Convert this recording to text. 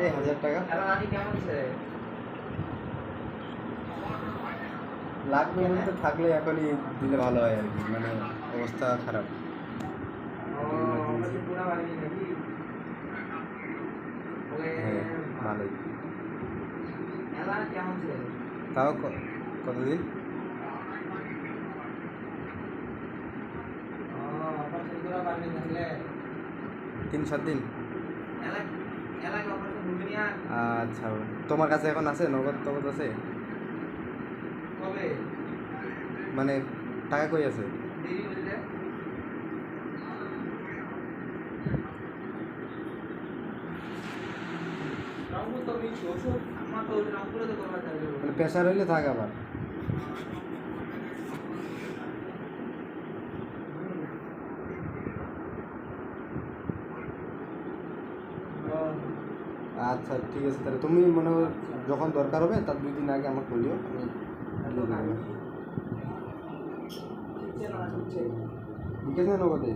এই 1000 টাকা লাগবে বলতে থাকলে এখনই দিলে ভালো হয় আর কি, মানে অবস্থা খারাপ। হ্যাঁ ভালোই। তাও কতদিন? 3-7 দিন। আচ্ছা, তোমার কাছে এখন আছে নগদ টগদ আছে? মানে টাকা কই আছে? মানে প্রেশার হইলে থাক আবার। আচ্ছা ঠিক আছে, তাহলে তুমি মনে হয় যখন দরকার হবে তার 2 দিন আগে আমাকে বলিও, আমি দিয়ে দেবো। ঠিক আছে নগদে।